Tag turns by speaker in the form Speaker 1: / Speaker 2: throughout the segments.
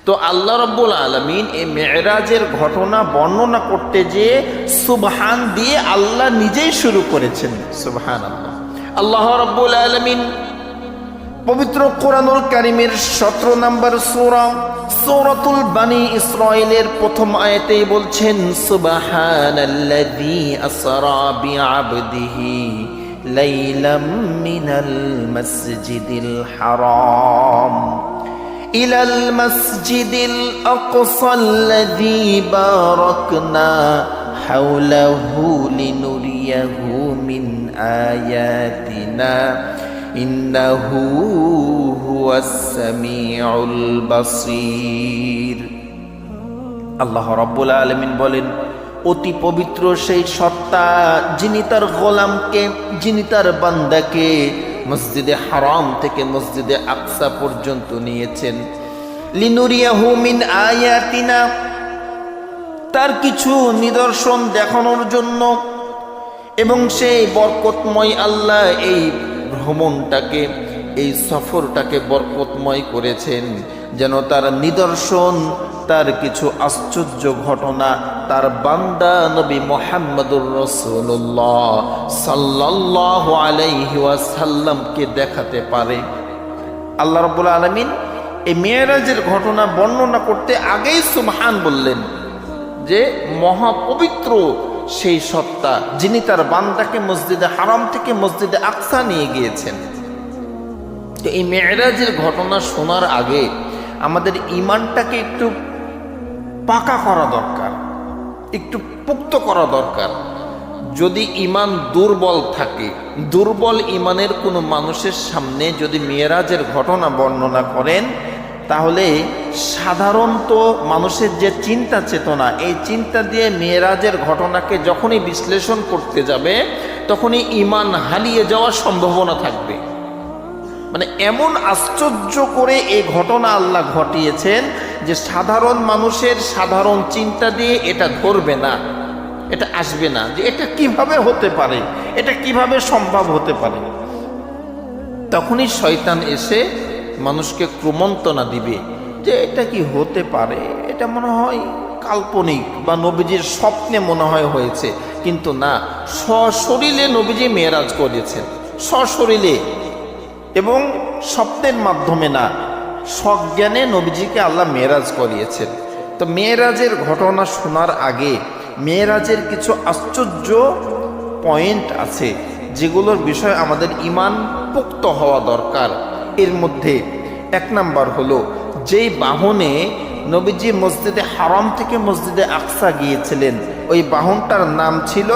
Speaker 1: তো আল্লাহ রাব্বুল আলামিন এই মেরাজের ঘটনা বর্ণনা করতে যেয়ে সুবহান দিয়ে আল্লাহ নিজেই শুরু করেছেন। সুবহানাল্লাহ। আল্লাহ রাব্বুল আলামিন পবিত্র কোরআনুল কারীমের 17 নম্বর সূরা সূরাতুল বনি ইসরাঈলের প্রথম আয়াতেই বলছেন, সুবহানাল্লাযী আসরা বিআবদিহি লাইলাম মিনাল মাসজিদিল হারাম ইলাল মাসজিদিল আকসাল্লাযী বারাকনা হাওলাহু লিনুরিয়াহু মিন আয়াতিনা ইন্নাহু হুয়াস সামিউল বাসীর। আল্লাহ রাব্বুল আলামিন বলেন, অতি পবিত্র সেই সত্তা যিনি তার গোলামকে, যিনি তার বান্দাকে মসজিদে হারাম থেকে মসজিদে আকসা পর্যন্ত নিয়েছেন, লিনুরিয়াহু মিন আয়াতিনা, তার কিছু নিদর্শন দেখানোর জন্য। এবং সেই বরকতময় আল্লাহ এই ভ্রমণটাকে, এই সফরটাকে বরকতময় করেছেন যেন তার নিদর্শন, তার কিছু আশ্চর্য ঘটনা তার বান্দা নবী মুহাম্মদুর রাসূলুল্লাহ সাল্লাল্লাহু আলাইহি ওয়াসাল্লামকে দেখাতে পারে। আল্লাহ রাব্বুল আলামিন এই মেরাজের ঘটনা বর্ণনা করতে আগেই সুবহান বললেন, যে মহাপবিত্র সেই সত্তা যিনি তার বান্দাকে মসজিদে হারাম থেকে মসজিদে আকসা নিয়ে গিয়েছেন। তো এই মেরাজের ঘটনা শোনার আগে আমাদের ঈমানটাকে একটু পাকা করা দরকার, একটু পুক্ত করা দরকার। যদি ঈমান দুর্বল থাকে, দুর্বল ঈমানের কোনো মানুষের সামনে যদি মেরাজের ঘটনা বর্ণনা করেন, তাহলে সাধারণত মানুষের যে চিন্তা চেতনা, এই চিন্তা দিয়ে মেরাজের ঘটনাকে যখনই বিশ্লেষণ করতে যাবে তখনই ঈমান হারিয়ে যাওয়ার সম্ভাবনা থাকবে। মানে এমন আশ্চর্য করে এই ঘটনা আল্লাহ ঘটিয়েছেন যে সাধারণ মানুষের সাধারণ চিন্তা দিয়ে এটা ধরবে না, এটা আসবে না যে এটা কিভাবে হতে পারে, এটা কিভাবে সম্ভব হতে পারে। তখনই শয়তান এসে মানুষকে ক্রমন্তনা দিবে যে এটা কি হতে পারে, এটা মনে হয় কাল্পনিক বা নবীজির স্বপ্নে মনে হয় হয়েছে। কিন্তু না, সশরীরে নবীজি মেরাজ করেছেন, সশরীরে, এবং স্বপ্নের মাধ্যমে না, সজ্ঞানে নবীজিকে আল্লাহ মেরাজ করিয়েছেন। তো মেরাজের ঘটনা শোনার আগে মেরাজের কিছু আশ্চর্য পয়েন্ট আছে যেগুলোর বিষয়ে আমাদের ঈমান পুক্ত হওয়া দরকার। এর মধ্যে এক নাম্বার হলো, যেই বাহনে নবীজি মসজিদে হারাম থেকে মসজিদে আকসা গিয়েছিলেন ওই বাহনটার নাম ছিল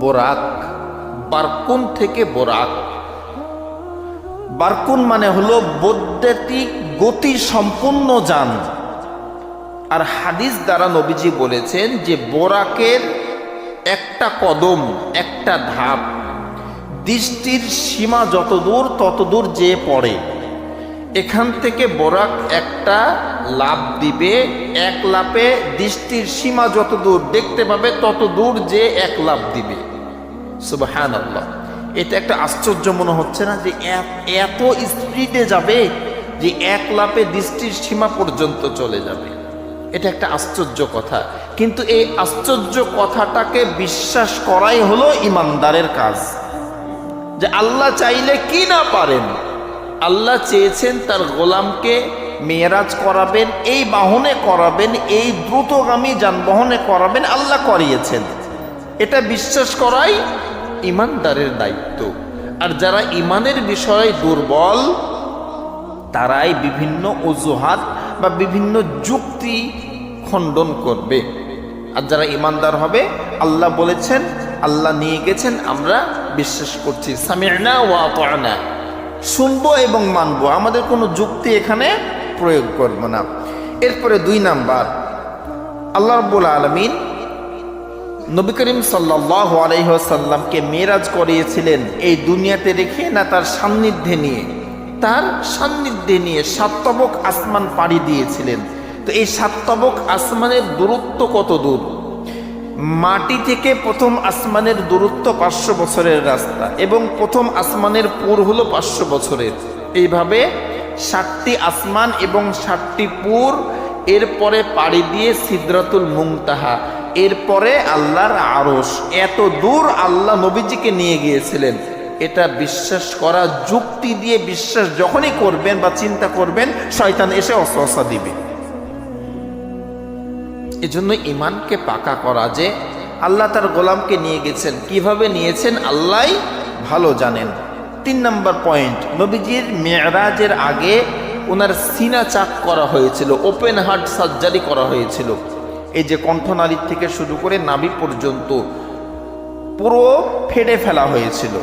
Speaker 1: বোরাক। বারকুন থেকে বোরাক। বারকুন মানে হলো বৈদ্যুতিক গতি সম্পূর্ণ যান। আর হাদিস দ্বারা নবীজি বলেছেন যে বোরাকের একটা কদম, একটা ধাপ দৃষ্টির সীমা যত দূর তত দূর যেয়ে পড়ে। এখান থেকে বোরাক একটা লাফ দিবে, এক লাফে দৃষ্টির সীমা যত দূর দেখতে পাবে তত দূর যে এক লাফ দিবে। সুবহানাল্লাহ। এটা একটা আশ্চর্য মনে হচ্ছে না যে এত স্পিডে যাবে যে এক লাফে দৃষ্টির সীমা পর্যন্ত চলে যাবে? এটা একটা আশ্চর্য কথা, কিন্তু এই আশ্চর্য কথাটাকে বিশ্বাস করাই হলো ইমানদারের কাজ। যে আল্লাহ চাইলে কি না পারেন, আল্লাহ চেয়েছেন তার গোলামকে মেরাজ করাবেন, এই বাহনে করাবেন, এই দ্রুতগামী যানবাহনে করাবেন, আল্লাহ করিয়েছেন। এটা বিশ্বাস করাই ইমানদারের দায়িত্ব। আর যারা ইমানের বিষয়ে দুর্বল তারাই বিভিন্ন অজুহাত বা বিভিন্ন যুক্তি খণ্ডন করবে। আর যারা ইমানদার হবে, আল্লাহ বলেছেন, আল্লাহ নিয়ে গেছেন, আমরা বিশ্বাস করছি, সামি'না ওয়া আতা'না, শুনবো এবং মানবো, আমাদের কোনো যুক্তি এখানে প্রয়োগ করব না। এরপরে 2 নাম্বার, আল্লাহ রাব্বুল আলামিন নবী করিম সাল্লাল্লাহু আলাইহি ওয়াসাল্লামকে মেরাজ করিয়েছিলেন এই দুনিয়াতে রেখে না, তার সান্নিধ্যে নিয়ে, তার সান্নিধ্যে নিয়ে 7 তবক আসমান পাড়ি দিয়েছিলেন। তো এই 7 তবক আসমানের দূরত্ব কত দূর? মাটি থেকে প্রথম আসমানের দূরত্ব 500 বছরের রাস্তা, এবং প্রথম আসমানের পুর হলো 500 বছরের। এইভাবে 7টি আসমান এবং 7টি পুর, এরপরে পাড়ি দিয়ে সিদরাতুল মুনতাহা, এরপরে আল্লাহর আরশ। এত দূর আল্লাহ নবীজিকে নিয়ে গিয়েছিলেন। এটা বিশ্বাস করা, যুক্তি দিয়ে বিশ্বাস যখনই করবেন বা চিন্তা করবেন, শয়তান এসে ওয়াসওয়াসা দিবে। এজন্য ঈমানকে পাকা করা, যে আল্লাহ তার গোলামকে নিয়ে গেছেন, কিভাবে নিয়েছেন আল্লাহই ভালো জানেন। 3 নম্বর পয়েন্ট, নবীজির মেরাজের আগে ওনার সিনা চাক করা হয়েছিল, ওপেন হার্ট সার্জারি করা হয়েছিল। এই যে কণ্ঠনালী থেকে শুরু করে নাভি পর্যন্ত পুরো ফেড়ে ফেলা হয়েছিল।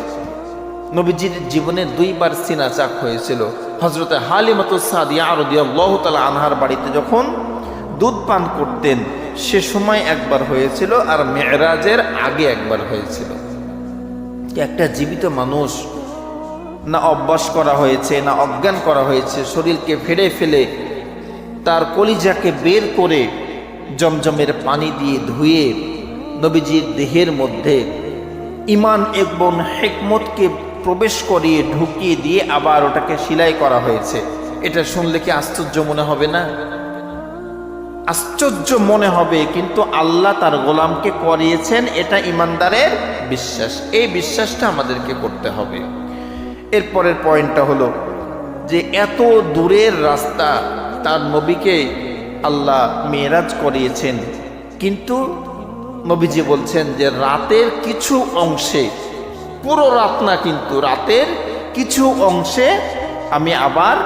Speaker 1: নবীজির জীবনে 2 বার সিনা চাক হয়েছিল। হযরতে হালিমাতুস সাদিয়া রাদিয়াল্লাহু তাআলা আনহার বাড়িতে যখন দুধ পান করতেন, সে সময় একবার হয়েছিল, আর মেরাজের আগে একবার হয়েছিল। একটা জীবিত মানুষ, না অভ্যাস করা হয়েছে, না অজ্ঞান করা হয়েছে, শরীরকে ফেড়ে ফেলে তার কলিজাকে বের করে জমজমের পানি দিয়ে ধুয়ে নবীজির দেহের মধ্যে ঈমান এবং হিকমতকে প্রবেশ করিয়ে ঢুকিয়ে দিয়ে আবার ওটাকে সেলাই করা হয়েছে। এটা শুনলে কি আশ্চর্য মনে হবে না? আশ্চর্য মনে হবে, কিন্তু আল্লাহ তার গোলামকে করিয়েছেন, এটা ঈমানদারের বিশ্বাস। এই বিশ্বাসটা আমাদেরকে করতে হবে। এরপরের পয়েন্টটা হলো যে এত দূরের রাস্তা তার নবীকে আল্লাহ মেরাজ করিয়েছেন, কিন্তু নবীজি বলছেন যে রাতের কিছু অংশে, পুরো রাত না কিন্তু রাতের কিছু অংশে আমি আবার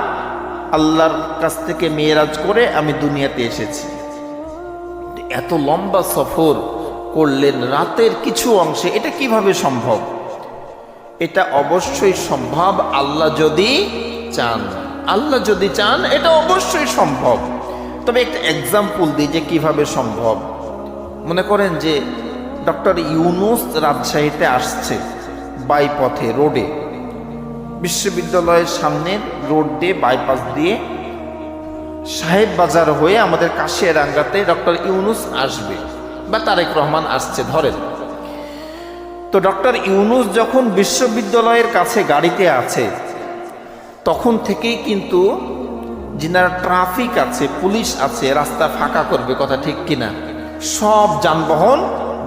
Speaker 1: আল্লাহর কাছ থেকে মেরাজ করে আমি দুনিয়াতে এসেছি। এত লম্বা সফর করলেন রাতের কিছু অংশে, এটা কিভাবে সম্ভব? এটা অবশ্যই সম্ভব আল্লাহ যদি চান। আল্লাহ যদি চান এটা অবশ্যই সম্ভব। তবে একটা এক্সাম্পল দিই যে কিভাবে সম্ভব। মনে করেন যে ডক্টর ইউনুস রাজশাহীতে আসছে বাইপথে, রোডে, বিশ্ববিদ্যালয়ের সামনের রোড দিয়ে বাইপাস দিয়ে সাহেব বাজার হয়ে আমাদের কাশিয়ারাঙ্গাতে ডক্টর ইউনুস আসবে, বা তারেক রহমান আসছে ধরেন। তো ডক্টর ইউনুস যখন বিশ্ববিদ্যালয়ের কাছে গাড়িতে আছে, তখন থেকেই কিন্তু যিনারা ট্রাফিক আছে, পুলিশ আছে, রাস্তা ফাঁকা করবে, কথা ঠিক কিনা? সব যানবাহন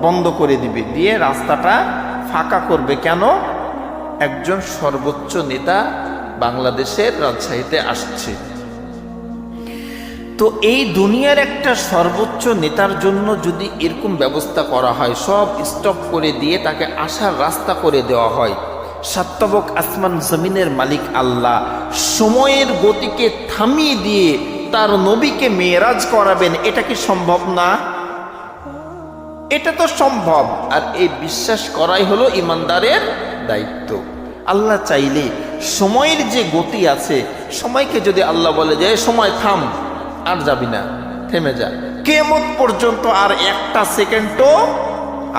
Speaker 1: বন্ধ করে দিবে, দিয়ে রাস্তাটা ফাঁকা করবে। কেন? একজন সর্বোচ্চ নেতা বাংলাদেশের রাজশাহীতে আসছে। তো এই দুনিয়ার একটা সর্বোচ্চ নেতার জন্য যদি এরকম ব্যবস্থা করা হয়, সব স্টপ করে দিয়ে তাকে আসার রাস্তা করে দেওয়া হয়, সাতবক আসমান জমিনের মালিক আল্লাহ সময়ের গতিকে থামিয়ে দিয়ে তার নবীকে মেরাজ করাবেন, এটা কি সম্ভব না? এটা তো সম্ভব। আর এই বিশ্বাস করাই হলো ঈমানদারের দায়িত্ব। আল্লাহ চাইলে সময়ের যে গতি আছে, সময়কে যদি আল্লাহ বলে যে সময় থাম, আর যাবি না, থেমে যা, কিয়ামত পর্যন্ত আর একটা সেকেন্ডও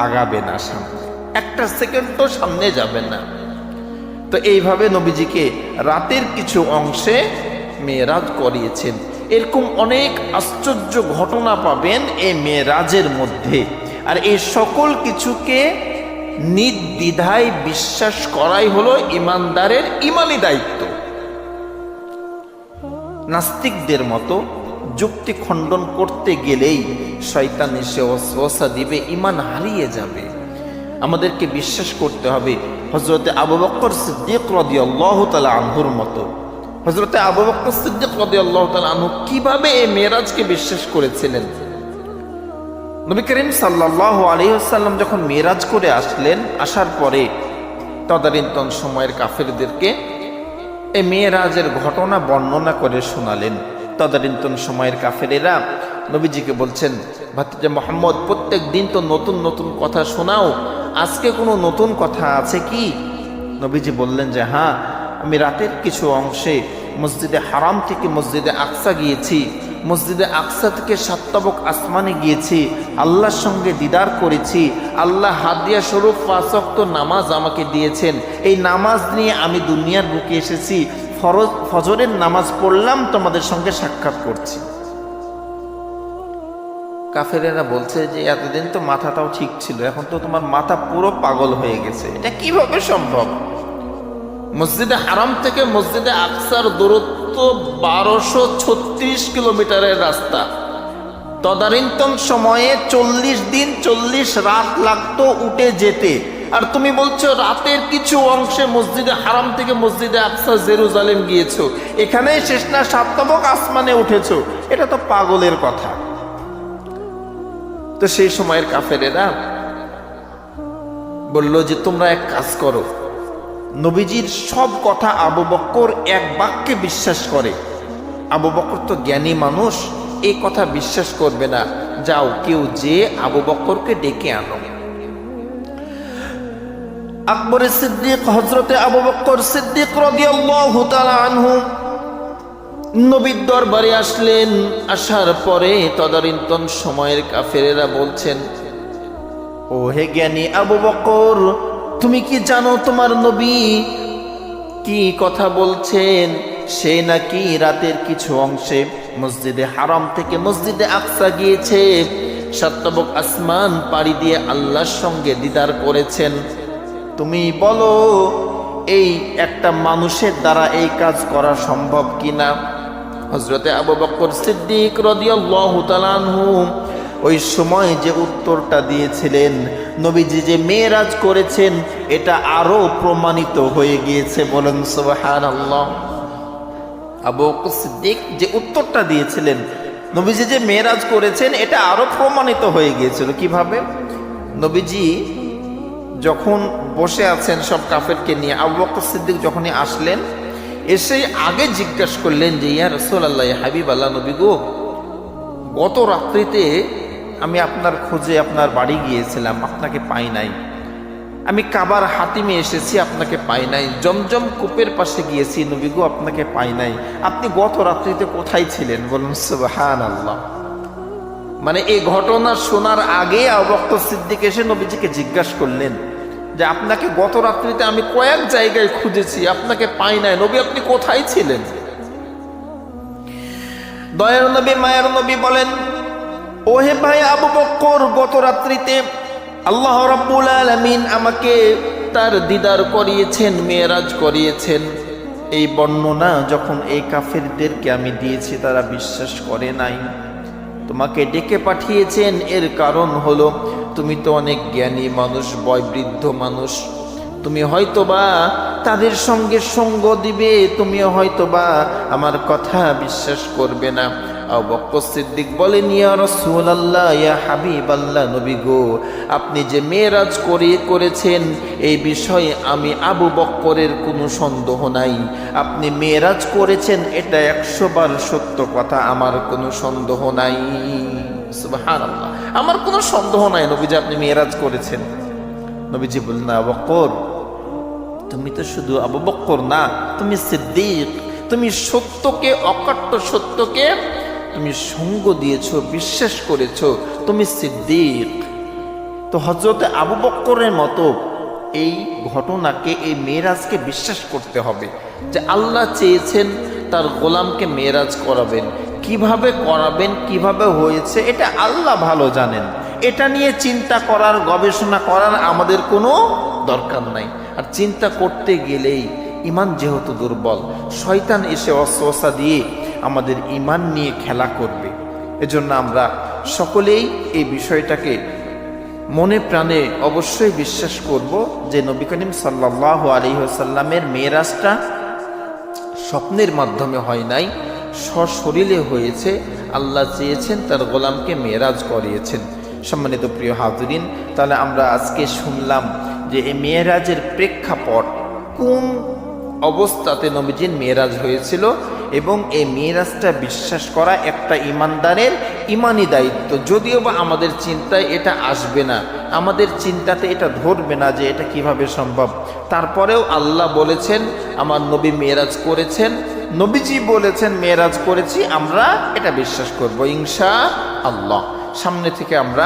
Speaker 1: আগাবে না সামনে, একটা সেকেন্ডও সামনে যাবে না। তো এইভাবে নবীজিকে রাতের কিছু অংশে মেরাজ করিয়েছেন। এরকম অনেক আশ্চর্য ঘটনা পাবেন এই মেরাজের মধ্যে। আর এই সকল কিছুকে নির্দ্বিধায় বিশ্বাস করাই হলো ঈমানদারের ঈমানি দায়িত্ব। নাস্তিকদের মতো যুক্তি খণ্ডন করতে গেলেই শয়তান এসে ওয়াসওয়াসা দিবে, ঈমান হারিয়ে যাবে। আমাদেরকে বিশ্বাস করতে হবে হযরতে আবু বকর সিদ্দিক রাদিয়াল্লাহু তাআলা আনহুর মতো। হযরতে আবু বকর সিদ্দিক রাদিয়াল্লাহু তাআলা আনহু কিভাবে এই মেরাজকে বিশ্বাস করেছিলেন? নবী করিম সাল্লাল্লাহু আলাইহি ওয়াসাল্লাম যখন মেরাজ করে আসলেন, আসার পরে তদানীন্তন সময়ের কাফেরদেরকে এই মেরাজের ঘটনা বর্ণনা করে শোনালেন। তদানীন্তন সময়ের কাফেরেরা নবীজিকে বলছেন, ভাতিজা মুহাম্মদ, প্রত্যেক দিন তো নতুন নতুন কথা শোনাও, আজকে কোনো নতুন কথা আছে কি? নবীজি বললেন যে হ্যাঁ, আমি রাতের কিছু অংশে মসজিদে হারাম থেকে মসজিদে আকসা গিয়েছি, মসজিদে আকসা থেকে সাতবক আসমানে গিয়েছি, আল্লাহর সঙ্গে দিদার করেছি। আল্লাহ হাদিয়া স্বরূপ 5 ওয়াক্ত নামাজ আমাকে দিয়েছেন, এই নামাজ নিয়ে আমি দুনিয়ার বুকে এসেছি, ফজরের নামাজ পড়লাম, তোমাদের সঙ্গে সাক্ষাৎ করছি। কাফেরেরা বলছে যে এতদিন তো মাথাটাও ঠিক ছিল, এখন তো তোমার মাথা পুরো পাগল হয়ে গেছে, এটা কিভাবে সম্ভব? মসজিদে হারাম থেকে মসজিদে আকসার দূরত্ব তো 1236 কিলোমিটারের রাস্তা। তদানীন্তন সময়ে 40 দিন 40 রাত লাগতো উঠে যেতে। আর তুমি বলছো রাতের কিছু অংশে মসজিদে হারাম থেকে মসজিদে আকসা জেরুজালেম গিয়েছো, এখানেই শেষ না 7 তবক আসমানে উঠেছো। এটা তো পাগলের কথা। তো সেই সময়ের কাফেরেরা বলল যে তোমরা এক কাজ করো, নবীজির সব কথা আবু বকর এক বাক্যে বিশ্বাস করে। আবু বকর তো জ্ঞানী মানুষ, এই কথা বিশ্বাস করবে না, যাও কেউ যে আবু বকরকে ডেকে আনো। আকবর সিদ্দিক, হযরতে আবু বকর সিদ্দিক রাদিয়াল্লাহু তাআলা আনহু নবীর দরবারে আসলেন। আসার পরে তদানীন্তন সময়ের কাফেরেরা বলছেন, ও হে জ্ঞানী আবু বকর, তুমি কি জানো তোমার নবী কি কথা বলছেন? সে নাকি রাতের কিছু অংশে মসজিদে হারাম থেকে মসজিদে আকসা গিয়েছে, 7 তবক আসমান পাড়ি দিয়ে আল্লাহর সঙ্গে দিদার করেছেন। তুমি বলো এই একটা মানুষের দ্বারা এই কাজ করা সম্ভব কিনা? হযরতে আবু বকর সিদ্দিক রাদিয়াল্লাহু তাআলা আনহু ওই সময় যে উত্তরটা দিয়েছিলেন, নবীজি যে মেরাজ করেছেন, এটা আরো প্রমাণিত হয়ে গিয়েছে। বলেন সুবহানাল্লাহ। আবু বকর সিদ্দিক যে উত্তরটা দিয়েছিলেন, নবীজি যে মেরাজ করেছেন, এটা আরো প্রমাণিত হয়ে গিয়েছিল। কিভাবে? নবীজি যখন বসে আছেন সব কাফেরকে নিয়ে, আবু বকর সিদ্দিক যখনই আসলেন, এসে আগে জিজ্ঞাসা করলেন যে ইয়া রাসূলুল্লাহ, ইয়া হাবিবাল্লাহ, নবী গো, গত রাত্রিতে আমি আপনার খোঁজে আপনার বাড়ি গিয়েছিলাম, আপনাকে পাই নাই। আমি কাবার হাতিমে এসেছি, আপনাকে পাই নাই। জমজম কূপের পাশে গিয়েছি, নবী গো, আপনাকে পাই নাই। আপনি গত রাত্রিতে কোথায় ছিলেন? বলুন সুবহানাল্লাহ। মানে এই ঘটনা শোনার আগে আবু বকর সিদ্দিক এসে নবীজিকে জিজ্ঞাসা করলেন যে আপনাকে গত রাত্রিতে আমি কয়েক জায়গায় খুঁজেছি, আপনাকে পাই নাই, নবী আপনি কোথায় ছিলেন? দয়ার নবী মায়ের নবী বলেন, ও হে ভাই আবু বকর, গত রাত্রিতে আল্লাহ রাব্বুল আলামিন আমাকে তার দিদার করিয়েছেন, মেরাজ করিয়েছেন। এই বর্ণনা যখন এই কাফেরদেরকে আমি দিয়েছি, তারা বিশ্বাস করে নাই। তোমাকে ডেকে পাঠিয়েছেন, এর কারণ হলো তুমি তো অনেক জ্ঞানী মানুষ, বয়োবৃদ্ধ মানুষ, তুমি হয়তোবা তাদের সঙ্গে সঙ্গ দিবে, তুমিও হয়তোবা আমার কথা বিশ্বাস করবে না। আবু বকর সিদ্দিক বলেন, ইয়া রাসূলুল্লাহ, ইয়া হাবিবাল্লাহ, নবী গো, আপনি যে মেরাজ করেছেন এই বিষয়ে আমি আবু বকরের কোনো সন্দেহ নাই। আপনি মেরাজ করেছেন, এটা 100 বার সত্য কথা, আমার কোনো সন্দেহ নাই। সুবহানাল্লাহ, আমার কোনো সন্দেহ নাই নবীজি আপনি মেরাজ করেছেন। নবীজি বললেন, আবু বকর, তুমি তো শুধু আবু বকর না, তুমি সিদ্দিক, তুমি সত্যকে, অকাট্য সত্যকে তুমি সঙ্গ দিয়েছো, বিশ্বাস করেছো, তুমি সিদ্দিক। তো হযরতে আবু বকরের মতো এই ঘটনাকে, এই মেরাজকে বিশ্বাস করতে হবে যে আল্লাহ চেয়েছেন তার গোলামকে মেরাজ করাবেন। কিভাবে করাবেন, কিভাবে হয়েছে, এটা আল্লাহ ভালো জানেন। এটা নিয়ে চিন্তা করার, গবেষণা করার আমাদের কোনো দরকার নাই। আর চিন্তা করতে গেলেই ইমান যেহেতু দুর্বল, শয়তান এসে ওয়াসওয়াসা দিয়ে আমাদের ইমান নিয়ে খেলা করবে। এজন্য আমরা সকলেই এই বিষয়টাকে মনে প্রাণে অবশ্যই বিশ্বাস করব যে নবী করিম সাল্লাল্লাহু আলাইহি ওয়াসাল্লামের মেরাজটা স্বপ্নের মাধ্যমে হয় নাই, সশরীরে হয়েছে। আল্লাহ চেয়েছেন তার গোলামকে মেরাজ করিয়েছেন। সম্মানিত প্রিয় হাজরিন, তাহলে আমরা আজকে শুনলাম যে এই মেরাজের প্রেক্ষাপট, কোন অবস্থাতে নবীজির মেরাজ হয়েছিল, এবং এই মেরাজটা বিশ্বাস করা একটা ইমানদারের ইমানি দায়িত্ব। যদিও বা আমাদের চিন্তায় এটা আসবে না, আমাদের চিন্তাতে এটা ধরবে না যে এটা কিভাবে সম্ভব, তারপরেও আল্লাহ বলেছেন আমার নবী মেরাজ করেছেন, নবীজি বলেছেন মেরাজ করেছি, আমরা এটা বিশ্বাস করব ইনশাআল্লাহ। সামনে থেকে আমরা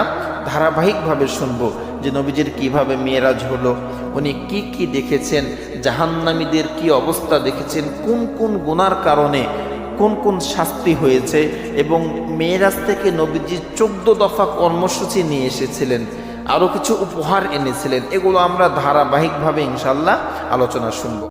Speaker 1: ধারাবাহিকভাবে শুনবো যে নবীজির কিভাবে মেরাজ হলো, উনি কি কি দেখেছেন, জাহান্নামীদের কি অবস্থা দেখেছেন, কোন কোন গুনার কারণে কোন কোন শাস্তি হয়েছে, এবং মেরাজ থেকে নবীজি 14 দফা কর্মসূচি নিয়ে এসেছিলেন, আরও কিছু উপহার এনেছিলেন। এগুলো আমরা ধারাবাহিকভাবে ইনশাআল্লাহ আলোচনা শুনবো।